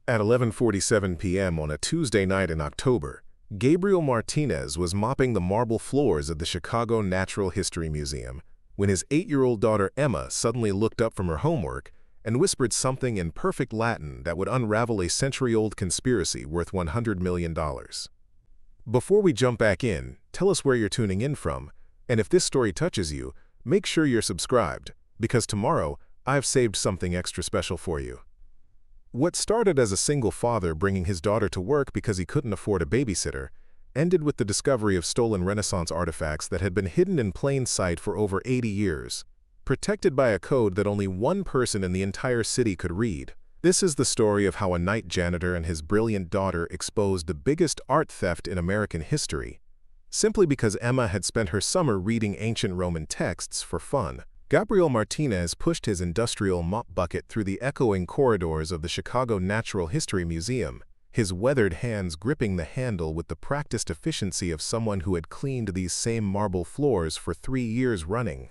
At 11:47 p.m. on a Tuesday night in October, Gabriel Martinez was mopping the marble floors of the Chicago Natural History Museum when his 8-year-old daughter Emma suddenly looked up from her homework and whispered something in perfect Latin that would unravel a century-old conspiracy worth $100 million. Before we jump back in, tell us where you're tuning in from, and if this story touches you, make sure you're subscribed, because tomorrow I've saved something extra special for you. What started as a single father bringing his daughter to work because he couldn't afford a babysitter ended with the discovery of stolen Renaissance artifacts that had been hidden in plain sight for over 80 years, protected by a code that only one person in the entire city could read. This is the story of how a night janitor and his brilliant daughter exposed the biggest art theft in American history, simply because Emma had spent her summer reading ancient Roman texts for fun. Gabriel Martinez pushed his industrial mop bucket through the echoing corridors of the Chicago Natural History Museum, his weathered hands gripping the handle with the practiced efficiency of someone who had cleaned these same marble floors for 3 years running.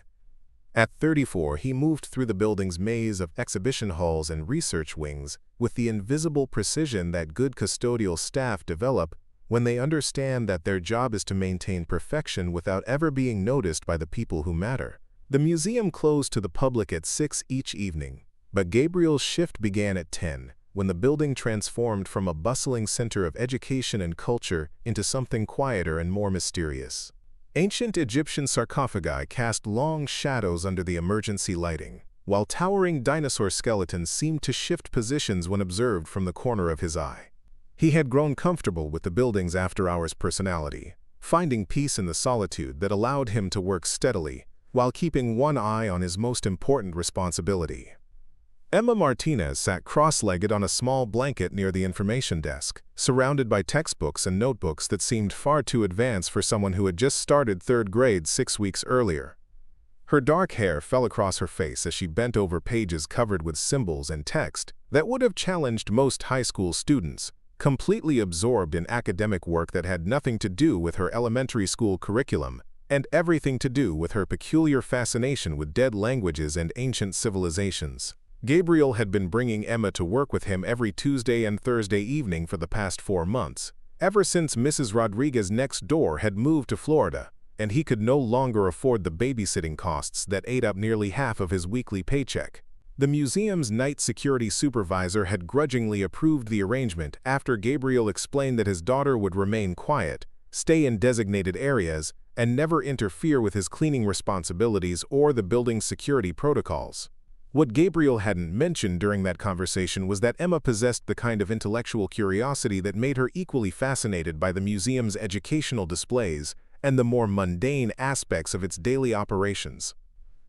At 34, he moved through the building's maze of exhibition halls and research wings with the invisible precision that good custodial staff develop when they understand that their job is to maintain perfection without ever being noticed by the people who matter. The museum closed to the public at 6 each evening, but Gabriel's shift began at 10, when the building transformed from a bustling center of education and culture into something quieter and more mysterious. Ancient Egyptian sarcophagi cast long shadows under the emergency lighting, while towering dinosaur skeletons seemed to shift positions when observed from the corner of his eye. He had grown comfortable with the building's after-hours personality, finding peace in the solitude that allowed him to work steadily, while keeping one eye on his most important responsibility. Emma Martinez sat cross-legged on a small blanket near the information desk, surrounded by textbooks and notebooks that seemed far too advanced for someone who had just started 3rd grade 6 weeks earlier. Her dark hair fell across her face as she bent over pages covered with symbols and text that would have challenged most high school students, completely absorbed in academic work that had nothing to do with her elementary school curriculum and everything to do with her peculiar fascination with dead languages and ancient civilizations. Gabriel had been bringing Emma to work with him every Tuesday and Thursday evening for the past 4 months, ever since Mrs. Rodriguez next door had moved to Florida, and he could no longer afford the babysitting costs that ate up nearly half of his weekly paycheck. The museum's night security supervisor had grudgingly approved the arrangement after Gabriel explained that his daughter would remain quiet, stay in designated areas, and never interfere with his cleaning responsibilities or the building's security protocols. What Gabriel hadn't mentioned during that conversation was that Emma possessed the kind of intellectual curiosity that made her equally fascinated by the museum's educational displays and the more mundane aspects of its daily operations.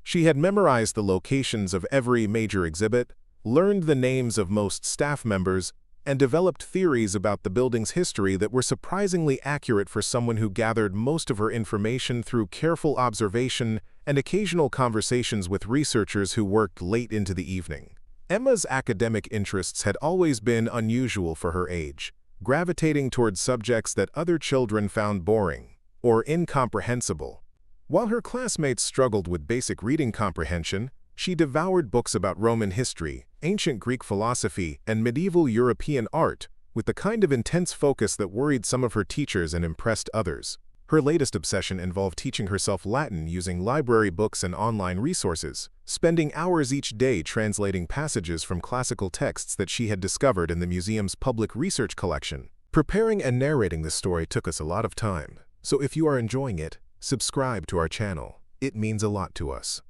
She had memorized the locations of every major exhibit, learned the names of most staff members, and developed theories about the building's history that were surprisingly accurate for someone who gathered most of her information through careful observation and occasional conversations with researchers who worked late into the evening. Emma's academic interests had always been unusual for her age, gravitating towards subjects that other children found boring or incomprehensible. While her classmates struggled with basic reading comprehension, she devoured books about Roman history, ancient Greek philosophy, and medieval European art with the kind of intense focus that worried some of her teachers and impressed others. Her latest obsession involved teaching herself Latin using library books and online resources, spending hours each day translating passages from classical texts that she had discovered in the museum's public research collection. Preparing and narrating this story took us a lot of time, so if you are enjoying it, subscribe to our channel. It means a lot to us.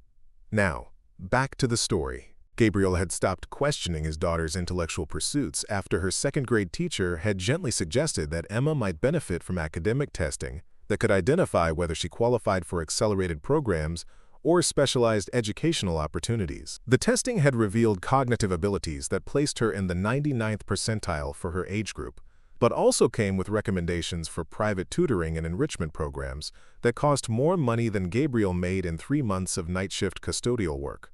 Now, back to the story. Gabriel had stopped questioning his daughter's intellectual pursuits after her 2nd grade teacher had gently suggested that Emma might benefit from academic testing that could identify whether she qualified for accelerated programs or specialized educational opportunities. The testing had revealed cognitive abilities that placed her in the 99th percentile for her age group, but also came with recommendations for private tutoring and enrichment programs that cost more money than Gabriel made in 3 months of night shift custodial work.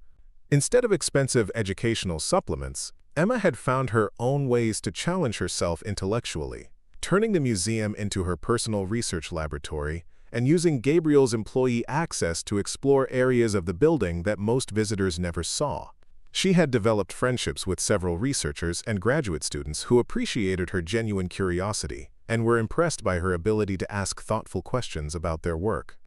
Instead of expensive educational supplements, Emma had found her own ways to challenge herself intellectually, turning the museum into her personal research laboratory and using Gabriel's employee access to explore areas of the building that most visitors never saw. She had developed friendships with several researchers and graduate students who appreciated her genuine curiosity and were impressed by her ability to ask thoughtful questions about their work.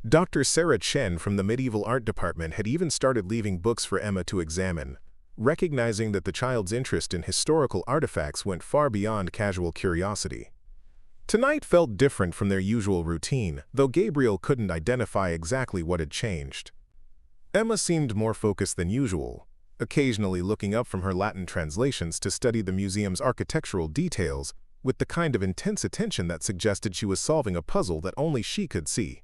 Dr. Sarah Chen from the Medieval Art Department had even started leaving books for Emma to examine, recognizing that the child's interest in historical artifacts went far beyond casual curiosity. Tonight felt different from their usual routine, though Gabriel couldn't identify exactly what had changed. Emma seemed more focused than usual, occasionally looking up from her Latin translations to study the museum's architectural details with the kind of intense attention that suggested she was solving a puzzle that only she could see.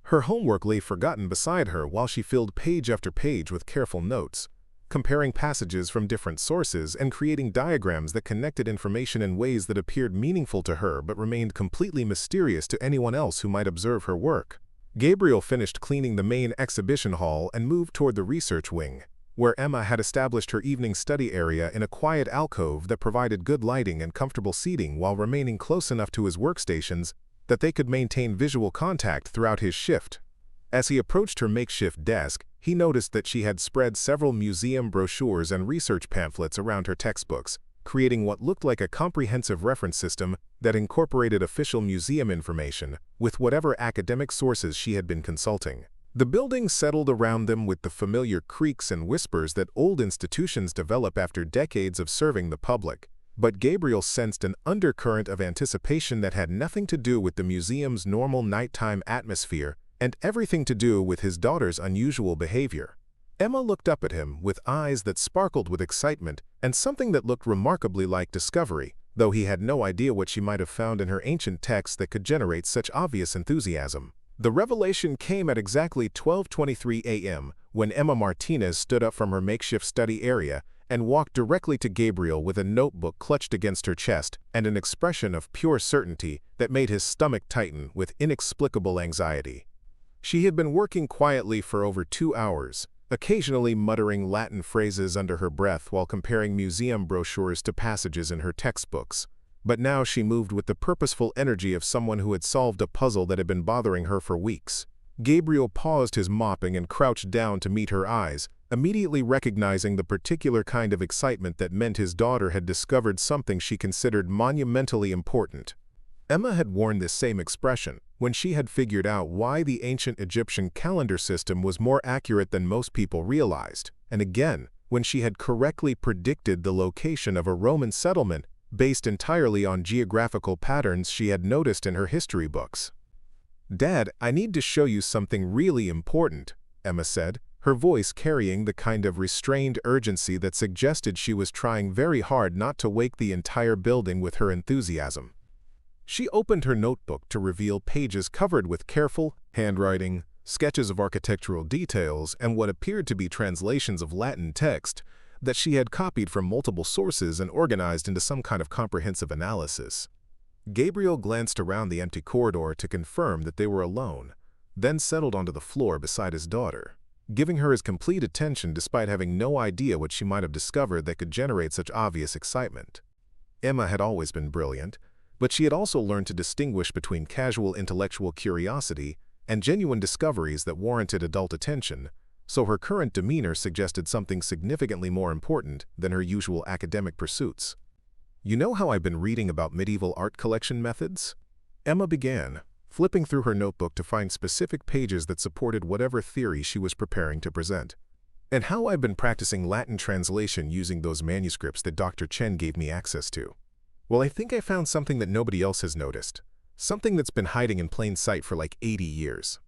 Her homework lay forgotten beside her while she filled page after page with careful notes, comparing passages from different sources and creating diagrams that connected information in ways that appeared meaningful to her but remained completely mysterious to anyone else who might observe her work. Gabriel finished cleaning the main exhibition hall and moved toward the research wing, where Emma had established her evening study area in a quiet alcove that provided good lighting and comfortable seating while remaining close enough to his workstations that they could maintain visual contact throughout his shift. As he approached her makeshift desk, he noticed that she had spread several museum brochures and research pamphlets around her textbooks, creating what looked like a comprehensive reference system that incorporated official museum information with whatever academic sources she had been consulting. The building settled around them with the familiar creaks and whispers that old institutions develop after decades of serving the public, but Gabriel sensed an undercurrent of anticipation that had nothing to do with the museum's normal nighttime atmosphere and everything to do with his daughter's unusual behavior. Emma looked up at him with eyes that sparkled with excitement and something that looked remarkably like discovery, though he had no idea what she might have found in her ancient texts that could generate such obvious enthusiasm. The revelation came at exactly 12:23 a.m. when Emma Martinez stood up from her makeshift study area and walked directly to Gabriel with a notebook clutched against her chest and an expression of pure certainty that made his stomach tighten with inexplicable anxiety. She had been working quietly for over 2 hours, occasionally muttering Latin phrases under her breath while comparing museum brochures to passages in her textbooks. But now she moved with the purposeful energy of someone who had solved a puzzle that had been bothering her for weeks. Gabriel paused his mopping and crouched down to meet her eyes, immediately recognizing the particular kind of excitement that meant his daughter had discovered something she considered monumentally important. Emma had worn this same expression when she had figured out why the ancient Egyptian calendar system was more accurate than most people realized, and again when she had correctly predicted the location of a Roman settlement based entirely on geographical patterns she had noticed in her history books. "Dad, I need to show you something really important," Emma said, her voice carrying the kind of restrained urgency that suggested she was trying very hard not to wake the entire building with her enthusiasm. She opened her notebook to reveal pages covered with careful handwriting, sketches of architectural details, and what appeared to be translations of Latin text that she had copied from multiple sources and organized into some kind of comprehensive analysis. Gabriel glanced around the empty corridor to confirm that they were alone, then settled onto the floor beside his daughter, giving her his complete attention despite having no idea what she might have discovered that could generate such obvious excitement. Emma had always been brilliant, but she had also learned to distinguish between casual intellectual curiosity and genuine discoveries that warranted adult attention, so her current demeanor suggested something significantly more important than her usual academic pursuits. "You know how I've been reading about medieval art collection methods?" Emma began, flipping through her notebook to find specific pages that supported whatever theory she was preparing to present. "And how I've been practicing Latin translation using those manuscripts that Dr. Chen gave me access to. Well, I think I found something that nobody else has noticed, something that's been hiding in plain sight for like 80 years.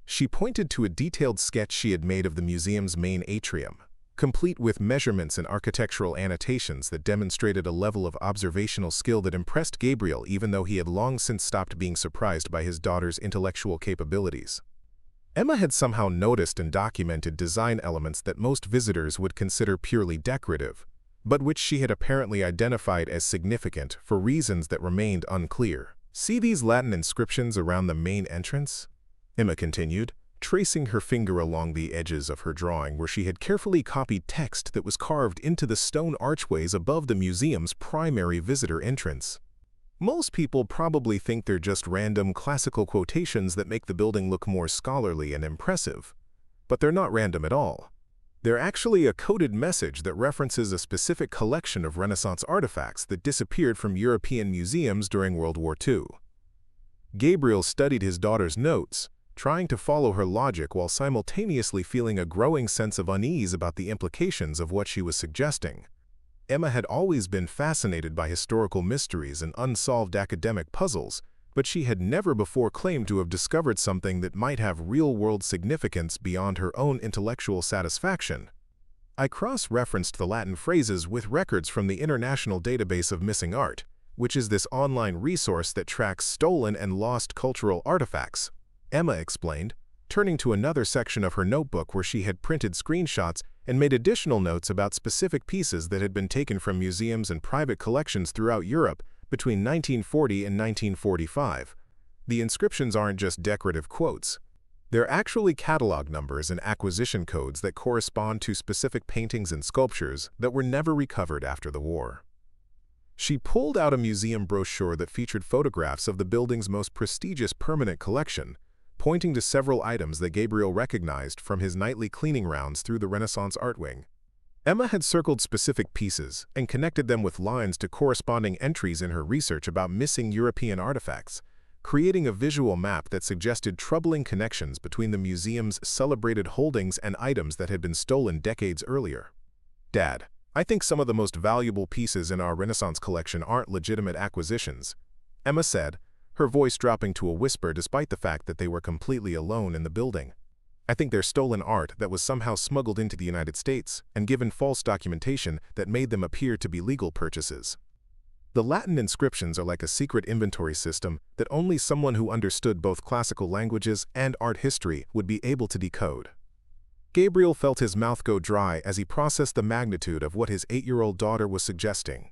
She pointed to a detailed sketch she had made of the museum's main atrium, complete with measurements and architectural annotations that demonstrated a level of observational skill that impressed Gabriel even though he had long since stopped being surprised by his daughter's intellectual capabilities. Emma had somehow noticed and documented design elements that most visitors would consider purely decorative, but which she had apparently identified as significant for reasons that remained unclear. "See these Latin inscriptions around the main entrance?" Emma continued, tracing her finger along the edges of her drawing where she had carefully copied text that was carved into the stone archways above the museum's primary visitor entrance. Most people probably think they're just random classical quotations that make the building look more scholarly and impressive, but they're not random at all. They're actually a coded message that references a specific collection of Renaissance artifacts that disappeared from European museums during World War II. Gabriel studied his daughter's notes, trying to follow her logic while simultaneously feeling a growing sense of unease about the implications of what she was suggesting. Emma had always been fascinated by historical mysteries and unsolved academic puzzles, but she had never before claimed to have discovered something that might have real-world significance beyond her own intellectual satisfaction. I cross-referenced the Latin phrases with records from the International Database of Missing Art, which is this online resource that tracks stolen and lost cultural artifacts, Emma explained, turning to another section of her notebook where she had printed screenshots and made additional notes about specific pieces that had been taken from museums and private collections throughout Europe between 1940 and 1945. The inscriptions aren't just decorative quotes. They're actually catalog numbers and acquisition codes that correspond to specific paintings and sculptures that were never recovered after the war. She pulled out a museum brochure that featured photographs of the building's most prestigious permanent collection, pointing to several items that Gabriel recognized from his nightly cleaning rounds through the Renaissance art wing. Emma had circled specific pieces and connected them with lines to corresponding entries in her research about missing European artifacts, creating a visual map that suggested troubling connections between the museum's celebrated holdings and items that had been stolen decades earlier. "Dad, I think some of the most valuable pieces in our Renaissance collection aren't legitimate acquisitions," Emma said, her voice dropping to a whisper despite the fact that they were completely alone in the building. "I think they're stolen art that was somehow smuggled into the United States and given false documentation that made them appear to be legal purchases. The Latin inscriptions are like a secret inventory system that only someone who understood both classical languages and art history would be able to decode." Gabriel felt his mouth go dry as he processed the magnitude of what his 8-year-old daughter was suggesting.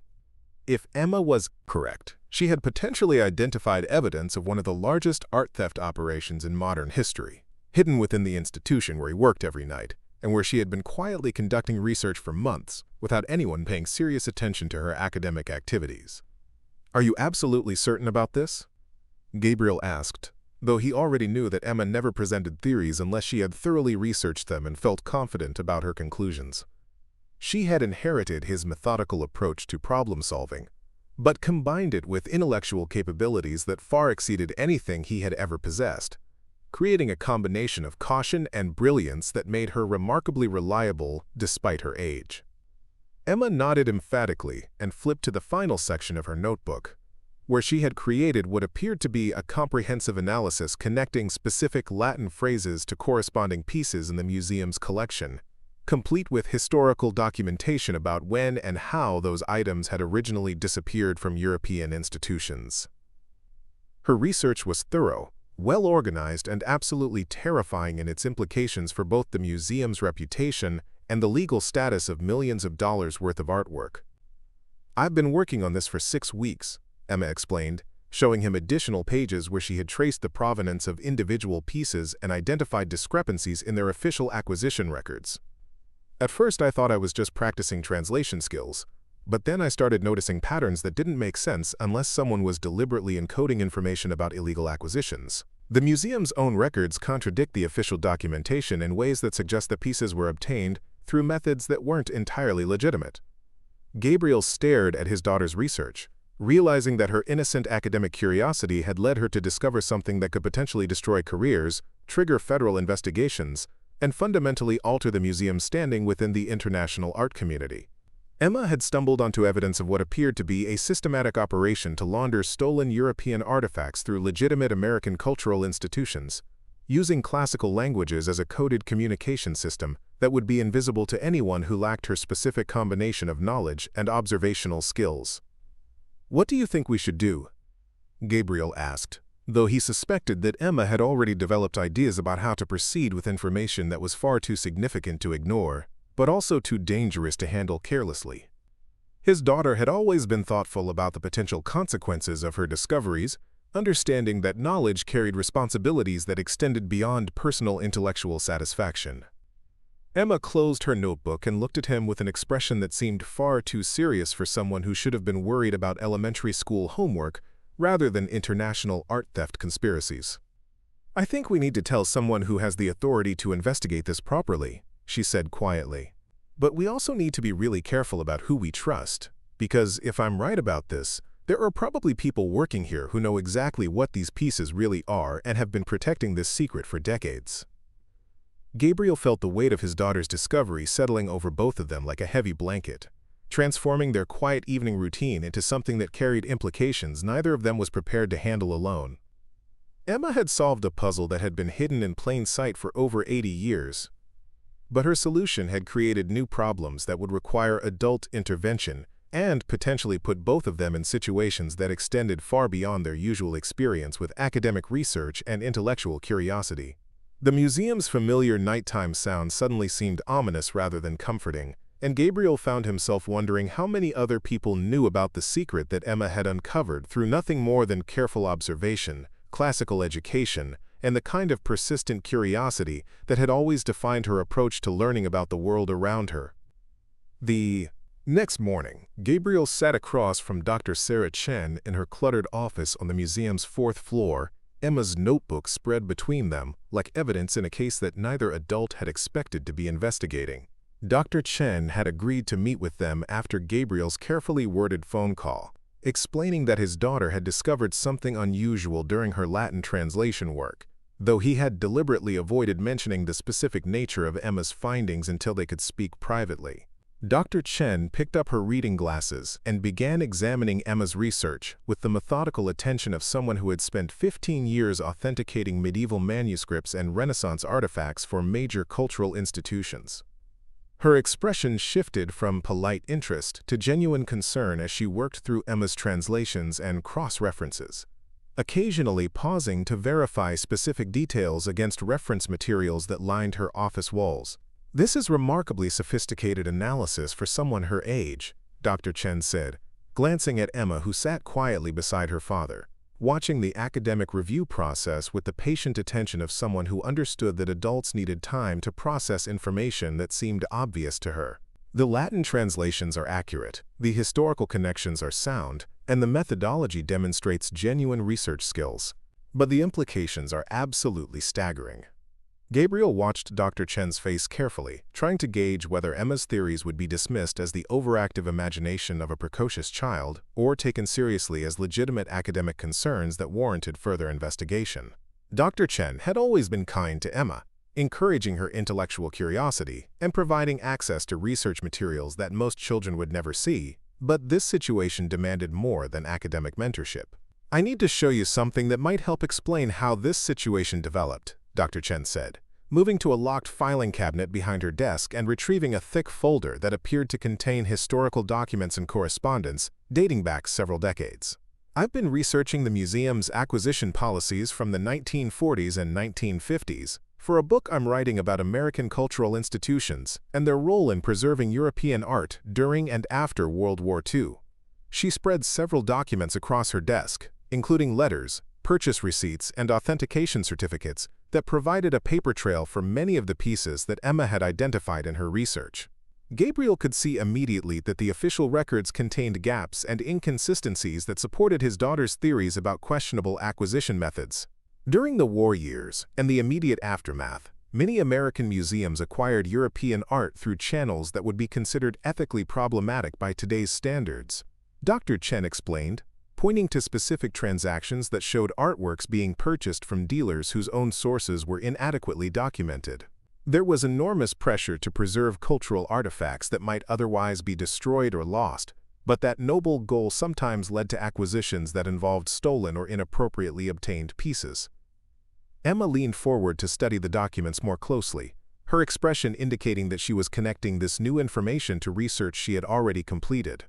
If Emma was correct, she had potentially identified evidence of one of the largest art theft operations in modern history, hidden within the institution where he worked every night, and where she had been quietly conducting research for months without anyone paying serious attention to her academic activities. "Are you absolutely certain about this?" Gabriel asked, though he already knew that Emma never presented theories unless she had thoroughly researched them and felt confident about her conclusions. She had inherited his methodical approach to problem-solving, but combined it with intellectual capabilities that far exceeded anything he had ever possessed, creating a combination of caution and brilliance that made her remarkably reliable despite her age. Emma nodded emphatically and flipped to the final section of her notebook, where she had created what appeared to be a comprehensive analysis connecting specific Latin phrases to corresponding pieces in the museum's collection, complete with historical documentation about when and how those items had originally disappeared from European institutions. Her research was thorough, well-organized, and absolutely terrifying in its implications for both the museum's reputation and the legal status of millions of dollars worth of artwork. "I've been working on this for 6 weeks, Emma explained, showing him additional pages where she had traced the provenance of individual pieces and identified discrepancies in their official acquisition records. "At first I thought I was just practicing translation skills, but then I started noticing patterns that didn't make sense unless someone was deliberately encoding information about illegal acquisitions. The museum's own records contradict the official documentation in ways that suggest that pieces were obtained through methods that weren't entirely legitimate." Gabriel stared at his daughter's research, realizing that her innocent academic curiosity had led her to discover something that could potentially destroy careers, trigger federal investigations, and fundamentally alter the museum's standing within the international art community. Emma had stumbled onto evidence of what appeared to be a systematic operation to launder stolen European artifacts through legitimate American cultural institutions, using classical languages as a coded communication system that would be invisible to anyone who lacked her specific combination of knowledge and observational skills. "What do you think we should do?" Gabriel asked, though he suspected that Emma had already developed ideas about how to proceed with information that was far too significant to ignore, but also too dangerous to handle carelessly. His daughter had always been thoughtful about the potential consequences of her discoveries, understanding that knowledge carried responsibilities that extended beyond personal intellectual satisfaction. Emma closed her notebook and looked at him with an expression that seemed far too serious for someone who should have been worried about elementary school homework rather than international art theft conspiracies. "I think we need to tell someone who has the authority to investigate this properly," she said quietly. "But we also need to be really careful about who we trust, because if I'm right about this, there are probably people working here who know exactly what these pieces really are and have been protecting this secret for decades." Gabriel felt the weight of his daughter's discovery settling over both of them like a heavy blanket, transforming their quiet evening routine into something that carried implications neither of them was prepared to handle alone. Emma had solved a puzzle that had been hidden in plain sight for over 80 years, but her solution had created new problems that would require adult intervention and potentially put both of them in situations that extended far beyond their usual experience with academic research and intellectual curiosity. The museum's familiar nighttime sound suddenly seemed ominous rather than comforting, and Gabriel found himself wondering how many other people knew about the secret that Emma had uncovered through nothing more than careful observation, classical education, and the kind of persistent curiosity that had always defined her approach to learning about the world around her. The next morning, Gabriel sat across from Dr. Sarah Chen in her cluttered office on the museum's 4th floor, Emma's notebook spread between them, like evidence in a case that neither adult had expected to be investigating. Dr. Chen had agreed to meet with them after Gabriel's carefully worded phone call, explaining that his daughter had discovered something unusual during her Latin translation work, though he had deliberately avoided mentioning the specific nature of Emma's findings until they could speak privately. Dr. Chen picked up her reading glasses and began examining Emma's research with the methodical attention of someone who had spent 15 years authenticating medieval manuscripts and Renaissance artifacts for major cultural institutions. Her expression shifted from polite interest to genuine concern as she worked through Emma's translations and cross-references, occasionally pausing to verify specific details against reference materials that lined her office walls. "This is remarkably sophisticated analysis for someone her age," Dr. Chen said, glancing at Emma, who sat quietly beside her father, watching the academic review process with the patient attention of someone who understood that adults needed time to process information that seemed obvious to her. "The Latin translations are accurate, the historical connections are sound, and the methodology demonstrates genuine research skills. But the implications are absolutely staggering." Gabriel watched Dr. Chen's face carefully, trying to gauge whether Emma's theories would be dismissed as the overactive imagination of a precocious child or taken seriously as legitimate academic concerns that warranted further investigation. Dr. Chen had always been kind to Emma, encouraging her intellectual curiosity and providing access to research materials that most children would never see, but this situation demanded more than academic mentorship. "I need to show you something that might help explain how this situation developed," Dr. Chen said, moving to a locked filing cabinet behind her desk and retrieving a thick folder that appeared to contain historical documents and correspondence dating back several decades. "I've been researching the museum's acquisition policies from the 1940s and 1950s for a book I'm writing about American cultural institutions and their role in preserving European art during and after World War II. She spread several documents across her desk, including letters, purchase receipts, and authentication certificates that provided a paper trail for many of the pieces that Emma had identified in her research. Gabriel could see immediately that the official records contained gaps and inconsistencies that supported his daughter's theories about questionable acquisition methods. During the war years and the immediate aftermath, many American museums acquired European art through channels that would be considered ethically problematic by today's standards. Dr. Chen explained, pointing to specific transactions that showed artworks being purchased from dealers whose own sources were inadequately documented. There was enormous pressure to preserve cultural artifacts that might otherwise be destroyed or lost, but that noble goal sometimes led to acquisitions that involved stolen or inappropriately obtained pieces. Emma leaned forward to study the documents more closely, her expression indicating that she was connecting this new information to research she had already completed.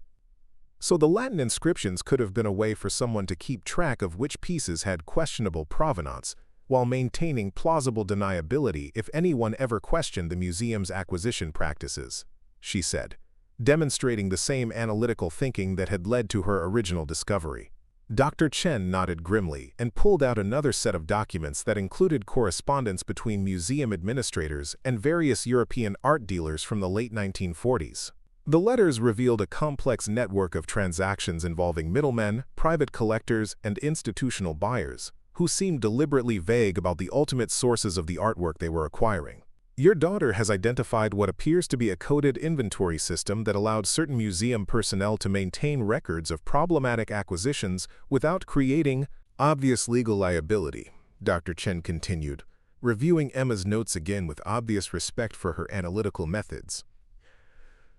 So the Latin inscriptions could have been a way for someone to keep track of which pieces had questionable provenance, while maintaining plausible deniability if anyone ever questioned the museum's acquisition practices, she said, demonstrating the same analytical thinking that had led to her original discovery. Dr. Chen nodded grimly and pulled out another set of documents that included correspondence between museum administrators and various European art dealers from the late 1940s. The letters revealed a complex network of transactions involving middlemen, private collectors, and institutional buyers, who seemed deliberately vague about the ultimate sources of the artwork they were acquiring. Your daughter has identified what appears to be a coded inventory system that allowed certain museum personnel to maintain records of problematic acquisitions without creating obvious legal liability, Dr. Chen continued, reviewing Emma's notes again with obvious respect for her analytical methods.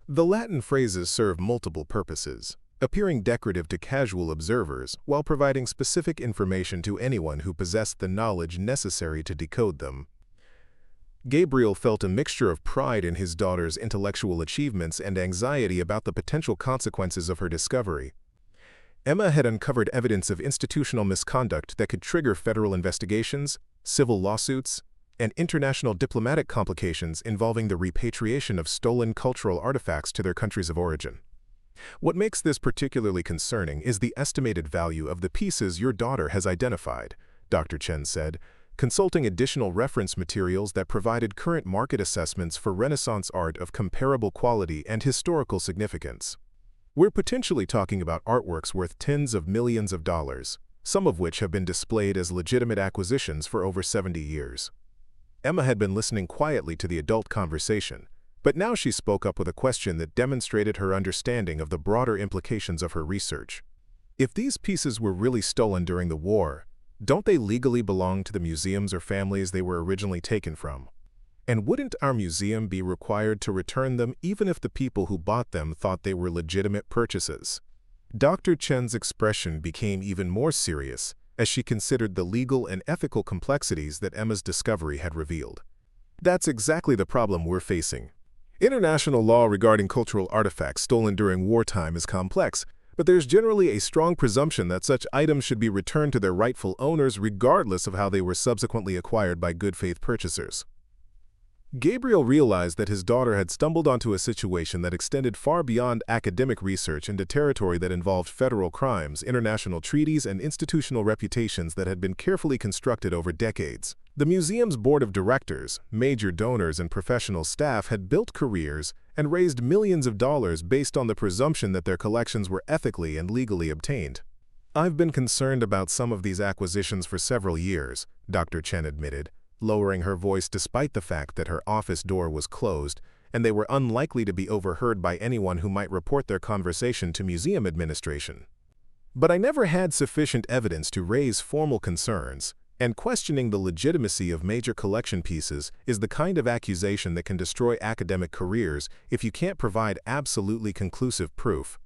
The Latin phrases serve multiple purposes, appearing decorative to casual observers while providing specific information to anyone who possessed the knowledge necessary to decode them. Gabriel felt a mixture of pride in his daughter's intellectual achievements and anxiety about the potential consequences of her discovery. Emma had uncovered evidence of institutional misconduct that could trigger federal investigations, civil lawsuits, and international diplomatic complications involving the repatriation of stolen cultural artifacts to their countries of origin. What makes this particularly concerning is the estimated value of the pieces your daughter has identified, Dr. Chen said, consulting additional reference materials that provided current market assessments for Renaissance art of comparable quality and historical significance. We're potentially talking about artworks worth tens of millions of dollars, some of which have been displayed as legitimate acquisitions for over 70 years. Emma had been listening quietly to the adult conversation, but now she spoke up with a question that demonstrated her understanding of the broader implications of her research. If these pieces were really stolen during the war, don't they legally belong to the museums or families they were originally taken from? And wouldn't our museum be required to return them even if the people who bought them thought they were legitimate purchases? Dr. Chen's expression became even more serious as she considered the legal and ethical complexities that Emma's discovery had revealed. That's exactly the problem we're facing. International law regarding cultural artifacts stolen during wartime is complex, but there's generally a strong presumption that such items should be returned to their rightful owners regardless of how they were subsequently acquired by good-faith purchasers. Gabriel realized that his daughter had stumbled onto a situation that extended far beyond academic research into territory that involved federal crimes, international treaties, and institutional reputations that had been carefully constructed over decades. The museum's board of directors, major donors, and professional staff had built careers and raised millions of dollars based on the presumption that their collections were ethically and legally obtained. I've been concerned about some of these acquisitions for several years, Dr. Chen admitted, lowering her voice despite the fact that her office door was closed and they were unlikely to be overheard by anyone who might report their conversation to museum administration. But I never had sufficient evidence to raise formal concerns, and questioning the legitimacy of major collection pieces is the kind of accusation that can destroy academic careers if you can't provide absolutely conclusive proof.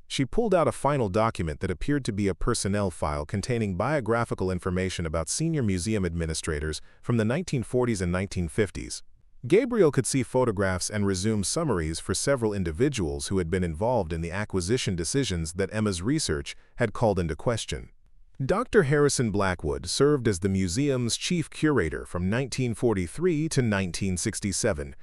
She pulled out a final document that appeared to be a personnel file containing biographical information about senior museum administrators from the 1940s and 1950s. Gabriel could see photographs and resume summaries for several individuals who had been involved in the acquisition decisions that Emma's research had called into question. Dr. Harrison Blackwood served as the museum's chief curator from 1943 to 1967.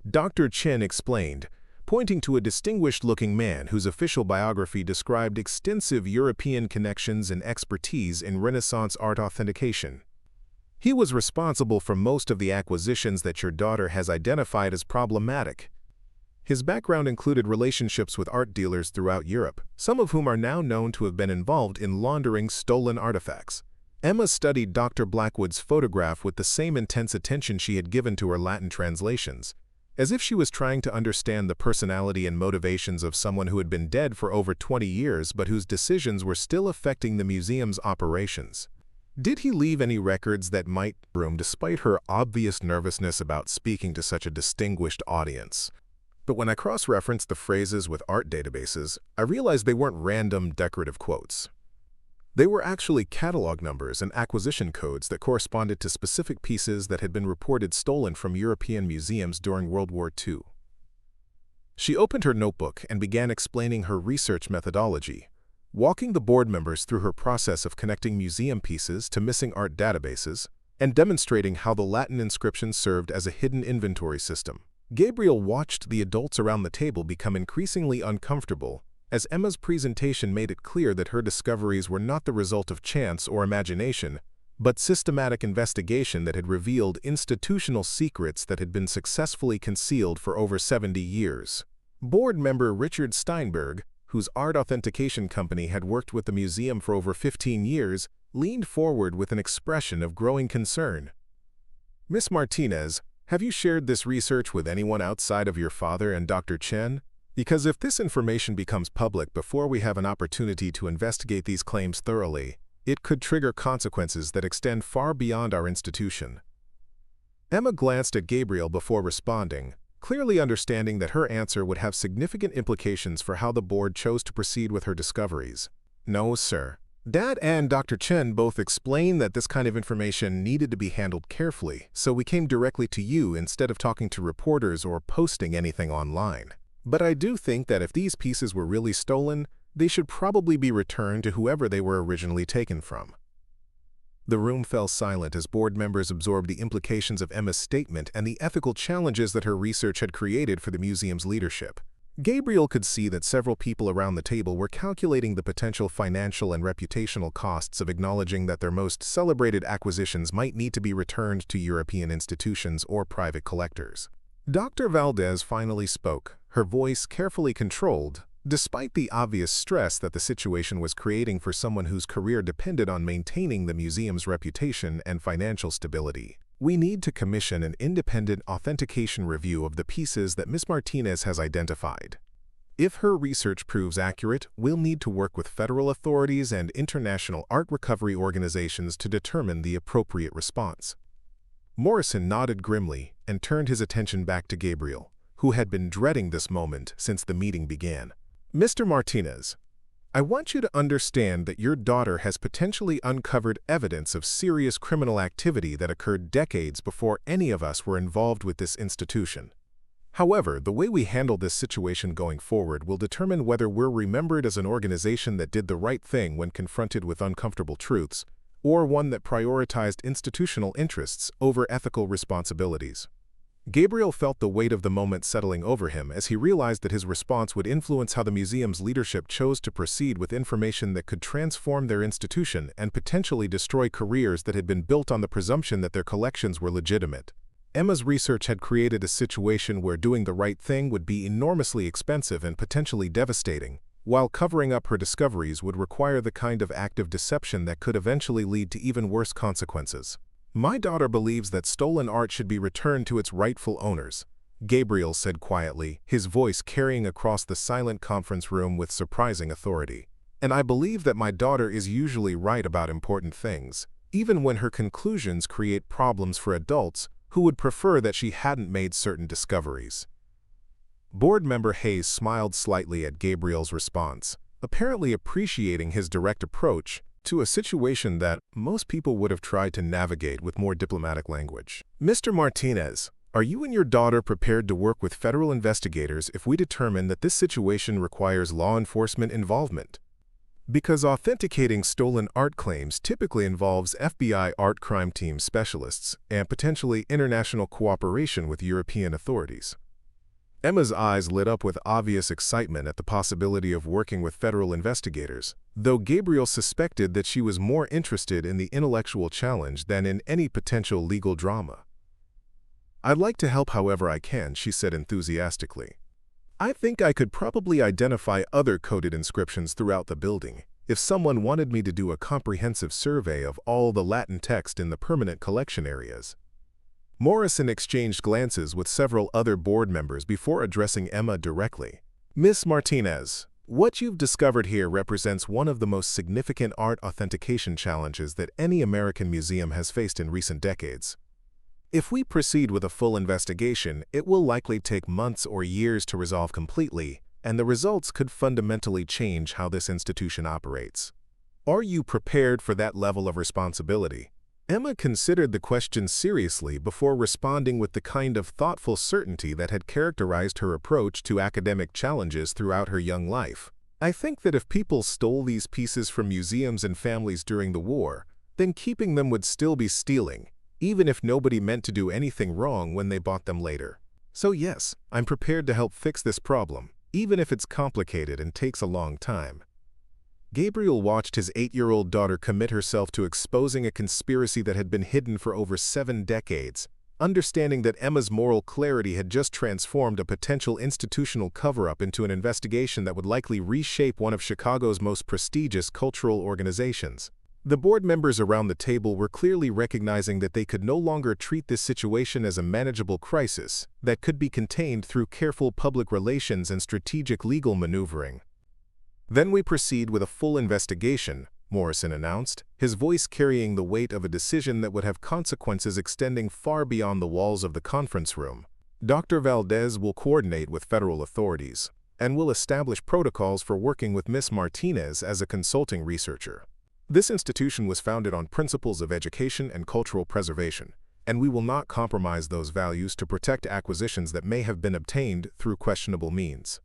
Dr. Chen explained, pointing to a distinguished-looking man whose official biography described extensive European connections and expertise in Renaissance art authentication. He was responsible for most of the acquisitions that your daughter has identified as problematic. His background included relationships with art dealers throughout Europe, some of whom are now known to have been involved in laundering stolen artifacts. Emma studied Dr. Blackwood's photograph with the same intense attention she had given to her Latin translations, as if she was trying to understand the personality and motivations of someone who had been dead for over 20 years but whose decisions were still affecting the museum's operations. Did he leave any records that might room despite her obvious nervousness about speaking to such a distinguished audience? But when I cross-referenced the phrases with art databases, I realized they weren't random decorative quotes. They were actually catalog numbers and acquisition codes that corresponded to specific pieces that had been reported stolen from European museums during World War II. She opened her notebook and began explaining her research methodology, walking the board members through her process of connecting museum pieces to missing art databases and demonstrating how the Latin inscription served as a hidden inventory system. Gabriel watched the adults around the table become increasingly uncomfortable as Emma's presentation made it clear that her discoveries were not the result of chance or imagination, but systematic investigation that had revealed institutional secrets that had been successfully concealed for over 70 years. Board member Richard Steinberg, whose art authentication company had worked with the museum for over 15 years, leaned forward with an expression of growing concern. "Miss Martinez, Have you shared this research with anyone outside of your father and Dr. Chen? Because if this information becomes public before we have an opportunity to investigate these claims thoroughly, it could trigger consequences that extend far beyond our institution. Emma glanced at Gabriel before responding, clearly understanding that her answer would have significant implications for how the board chose to proceed with her discoveries. No, sir. Dad and Dr. Chen both explained that this kind of information needed to be handled carefully, so we came directly to you instead of talking to reporters or posting anything online. But I do think that if these pieces were really stolen, they should probably be returned to whoever they were originally taken from. The room fell silent as board members absorbed the implications of Emma's statement and the ethical challenges that her research had created for the museum's leadership. Gabriel could see that several people around the table were calculating the potential financial and reputational costs of acknowledging that their most celebrated acquisitions might need to be returned to European institutions or private collectors. Dr. Valdez finally spoke, her voice carefully controlled, despite the obvious stress that the situation was creating for someone whose career depended on maintaining the museum's reputation and financial stability. We need to commission an independent authentication review of the pieces that Ms. Martinez has identified. If her research proves accurate, we'll need to work with federal authorities and international art recovery organizations to determine the appropriate response. Morrison nodded grimly and turned his attention back to Gabriel, who had been dreading this moment since the meeting began. Mr. Martinez, I want you to understand that your daughter has potentially uncovered evidence of serious criminal activity that occurred decades before any of us were involved with this institution. However, the way we handle this situation going forward will determine whether we're remembered as an organization that did the right thing when confronted with uncomfortable truths, or one that prioritized institutional interests over ethical responsibilities. Gabriel felt the weight of the moment settling over him as he realized that his response would influence how the museum's leadership chose to proceed with information that could transform their institution and potentially destroy careers that had been built on the presumption that their collections were legitimate. Emma's research had created a situation where doing the right thing would be enormously expensive and potentially devastating, while covering up her discoveries would require the kind of active deception that could eventually lead to even worse consequences. My daughter believes that stolen art should be returned to its rightful owners, Gabriel said quietly, his voice carrying across the silent conference room with surprising authority. And I believe that my daughter is usually right about important things, even when her conclusions create problems for adults who would prefer that she hadn't made certain discoveries. Board member Hayes smiled slightly at Gabriel's response, apparently appreciating his direct approach to a situation that most people would have tried to navigate with more diplomatic language. Mr. Martinez, are you and your daughter prepared to work with federal investigators if we determine that this situation requires law enforcement involvement? Because authenticating stolen art claims typically involves FBI art crime team specialists and potentially international cooperation with European authorities. Emma's eyes lit up with obvious excitement at the possibility of working with federal investigators, though Gabriel suspected that she was more interested in the intellectual challenge than in any potential legal drama. I'd like to help however I can, she said enthusiastically. I think I could probably identify other coded inscriptions throughout the building if someone wanted me to do a comprehensive survey of all the Latin text in the permanent collection areas. Morrison exchanged glances with several other board members before addressing Emma directly. Ms. Martinez, what you've discovered here represents one of the most significant art authentication challenges that any American museum has faced in recent decades. If we proceed with a full investigation, it will likely take months or years to resolve completely, and the results could fundamentally change how this institution operates. Are you prepared for that level of responsibility? Emma considered the question seriously before responding with the kind of thoughtful certainty that had characterized her approach to academic challenges throughout her young life. I think that if people stole these pieces from museums and families during the war, then keeping them would still be stealing, even if nobody meant to do anything wrong when they bought them later. So yes, I'm prepared to help fix this problem, even if it's complicated and takes a long time. Gabriel watched his 8-year-old daughter commit herself to exposing a conspiracy that had been hidden for over 7 decades, understanding that Emma's moral clarity had just transformed a potential institutional cover-up into an investigation that would likely reshape one of Chicago's most prestigious cultural organizations. The board members around the table were clearly recognizing that they could no longer treat this situation as a manageable crisis that could be contained through careful public relations and strategic legal maneuvering. "Then we proceed with a full investigation," Morrison announced, his voice carrying the weight of a decision that would have consequences extending far beyond the walls of the conference room. "Dr. Valdez will coordinate with federal authorities and will establish protocols for working with Ms. Martinez as a consulting researcher. This institution was founded on principles of education and cultural preservation, and we will not compromise those values to protect acquisitions that may have been obtained through questionable means."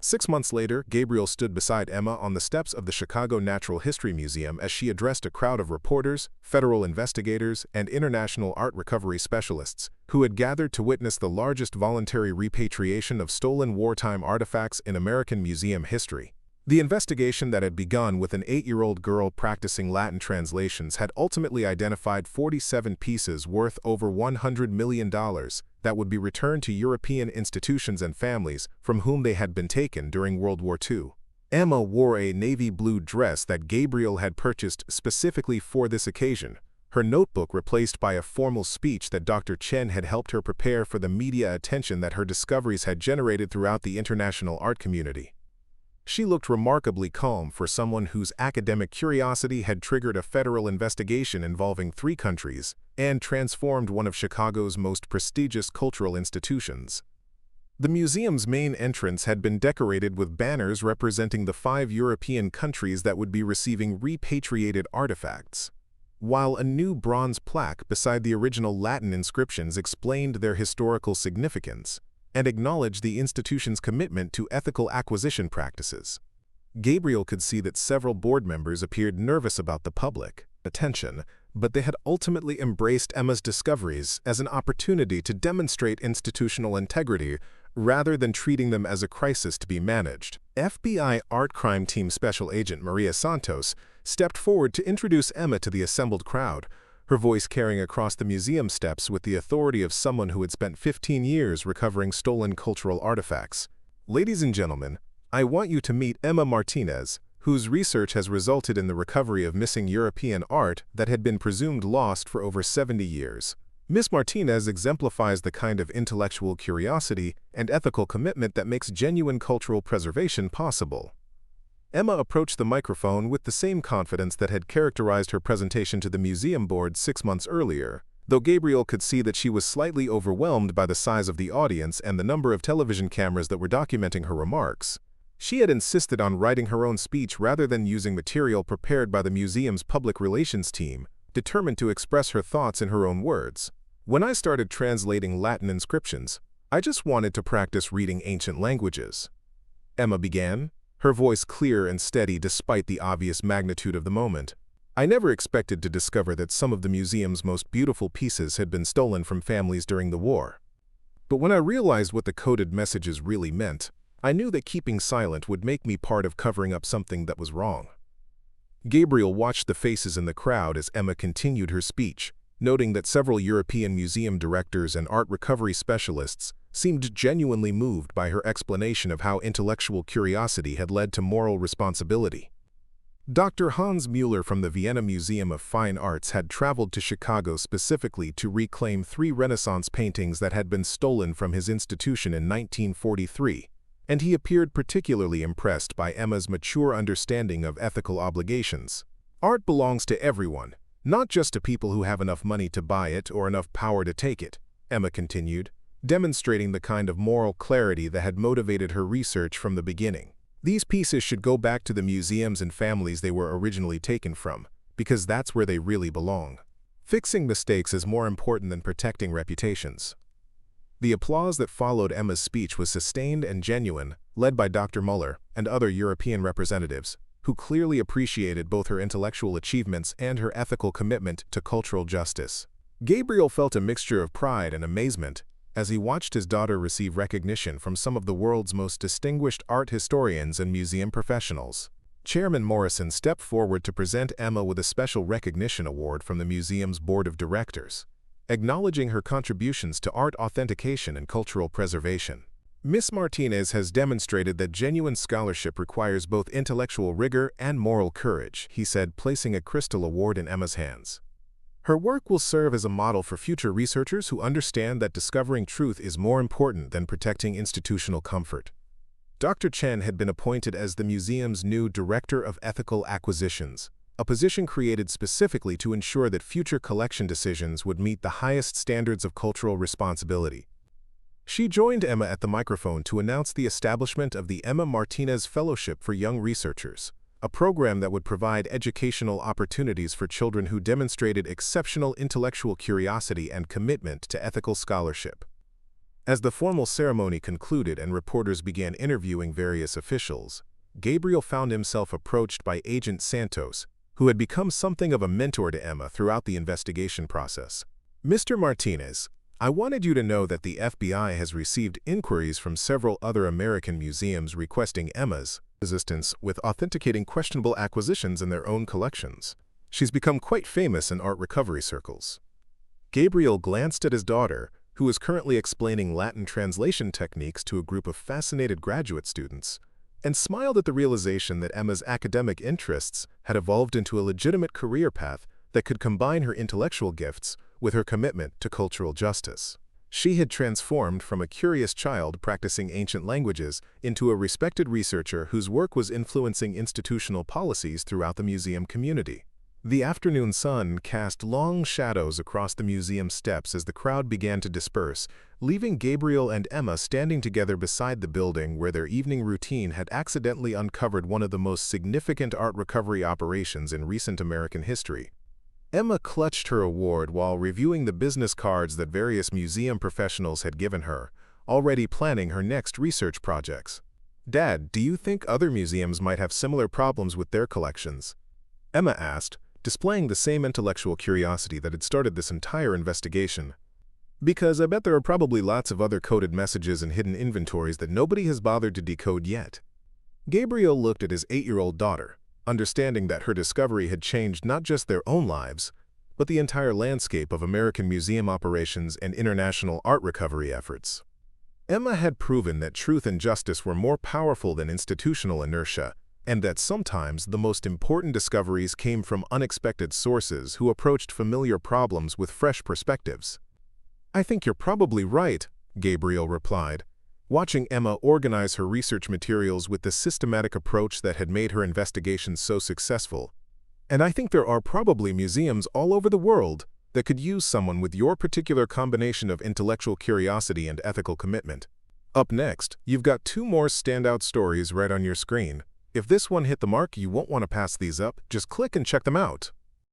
6 months later, Gabriel stood beside Emma on the steps of the Chicago Natural History Museum as she addressed a crowd of reporters, federal investigators, and international art recovery specialists who had gathered to witness the largest voluntary repatriation of stolen wartime artifacts in American museum history. The investigation that had begun with an 8-year-old girl practicing Latin translations had ultimately identified 47 pieces worth over $100 million that would be returned to European institutions and families from whom they had been taken during World War II. Emma wore a navy blue dress that Gabriel had purchased specifically for this occasion, her notebook replaced by a formal speech that Dr. Chen had helped her prepare for the media attention that her discoveries had generated throughout the international art community. She looked remarkably calm for someone whose academic curiosity had triggered a federal investigation involving 3 countries and transformed one of Chicago's most prestigious cultural institutions. The museum's main entrance had been decorated with banners representing the 5 European countries that would be receiving repatriated artifacts, while a new bronze plaque beside the original Latin inscriptions explained their historical significance and acknowledged the institution's commitment to ethical acquisition practices. Gabriel could see that several board members appeared nervous about the public attention, but they had ultimately embraced Emma's discoveries as an opportunity to demonstrate institutional integrity rather than treating them as a crisis to be managed. FBI Art Crime Team Special Agent Maria Santos stepped forward to introduce Emma to the assembled crowd, her voice carrying across the museum steps with the authority of someone who had spent 15 years recovering stolen cultural artifacts. "Ladies and gentlemen, I want you to meet Emma Martinez, whose research has resulted in the recovery of missing European art that had been presumed lost for over 70 years. Ms. Martinez exemplifies the kind of intellectual curiosity and ethical commitment that makes genuine cultural preservation possible." Emma approached the microphone with the same confidence that had characterized her presentation to the museum board 6 months earlier, though Gabriel could see that she was slightly overwhelmed by the size of the audience and the number of television cameras that were documenting her remarks. She had insisted on writing her own speech rather than using material prepared by the museum's public relations team, determined to express her thoughts in her own words. "When I started translating Latin inscriptions, I just wanted to practice reading ancient languages," Emma began, her voice clear and steady despite the obvious magnitude of the moment. "I never expected to discover that some of the museum's most beautiful pieces had been stolen from families during the war. But when I realized what the coded messages really meant, I knew that keeping silent would make me part of covering up something that was wrong." Gabriel watched the faces in the crowd as Emma continued her speech, noting that several European museum directors and art recovery specialists seemed genuinely moved by her explanation of how intellectual curiosity had led to moral responsibility. Dr. Hans Müller from the Vienna Museum of Fine Arts had traveled to Chicago specifically to reclaim 3 Renaissance paintings that had been stolen from his institution in 1943, and he appeared particularly impressed by Emma's mature understanding of ethical obligations. "Art belongs to everyone, not just to people who have enough money to buy it or enough power to take it," Emma continued, demonstrating the kind of moral clarity that had motivated her research from the beginning. "These pieces should go back to the museums and families they were originally taken from, because that's where they really belong. Fixing mistakes is more important than protecting reputations." The applause that followed Emma's speech was sustained and genuine, led by Dr. Müller and other European representatives, who clearly appreciated both her intellectual achievements and her ethical commitment to cultural justice. Gabriel felt a mixture of pride and amazement as he watched his daughter receive recognition from some of the world's most distinguished art historians and museum professionals. Chairman Morrison stepped forward to present Emma with a special recognition award from the museum's board of directors, acknowledging her contributions to art authentication and cultural preservation. Miss Martinez has demonstrated that genuine scholarship requires both intellectual rigor and moral courage, he said, placing a crystal award in Emma's hands. Her work will serve as a model for future researchers who understand that discovering truth is more important than protecting institutional comfort. Dr. Chen had been appointed as the museum's new Director of Ethical Acquisitions, a position created specifically to ensure that future collection decisions would meet the highest standards of cultural responsibility. She joined Emma at the microphone to announce the establishment of the Emma Martinez Fellowship for Young Researchers, a program that would provide educational opportunities for children who demonstrated exceptional intellectual curiosity and commitment to ethical scholarship. As the formal ceremony concluded and reporters began interviewing various officials, Gabriel found himself approached by Agent Santos, who had become something of a mentor to Emma throughout the investigation process. "Mr. Martinez, I wanted you to know that the FBI has received inquiries from several other American museums requesting Emma's assistance with authenticating questionable acquisitions in their own collections. She's become quite famous in art recovery circles." Gabriel glanced at his daughter, who was currently explaining Latin translation techniques to a group of fascinated graduate students, and smiled at the realization that Emma's academic interests had evolved into a legitimate career path that could combine her intellectual gifts with her commitment to cultural justice. She had transformed from a curious child practicing ancient languages into a respected researcher whose work was influencing institutional policies throughout the museum community. The afternoon sun cast long shadows across the museum steps as the crowd began to disperse, leaving Gabriel and Emma standing together beside the building where their evening routine had accidentally uncovered one of the most significant art recovery operations in recent American history. Emma clutched her award while reviewing the business cards that various museum professionals had given her, already planning her next research projects. "Dad, do you think other museums might have similar problems with their collections?" Emma asked, displaying the same intellectual curiosity that had started this entire investigation. "Because I bet there are probably lots of other coded messages and hidden inventories that nobody has bothered to decode yet." Gabriel looked at his 8-year-old daughter, understanding that her discovery had changed not just their own lives, but the entire landscape of American museum operations and international art recovery efforts. Emma had proven that truth and justice were more powerful than institutional inertia, and that sometimes the most important discoveries came from unexpected sources who approached familiar problems with fresh perspectives. "I think you're probably right," Gabriel replied, watching Emma organize her research materials with the systematic approach that had made her investigations so successful. "And I think there are probably museums all over the world that could use someone with your particular combination of intellectual curiosity and ethical commitment." Up next, you've got 2 more standout stories right on your screen. If this one hit the mark, you won't want to pass these up. Just click and check them out.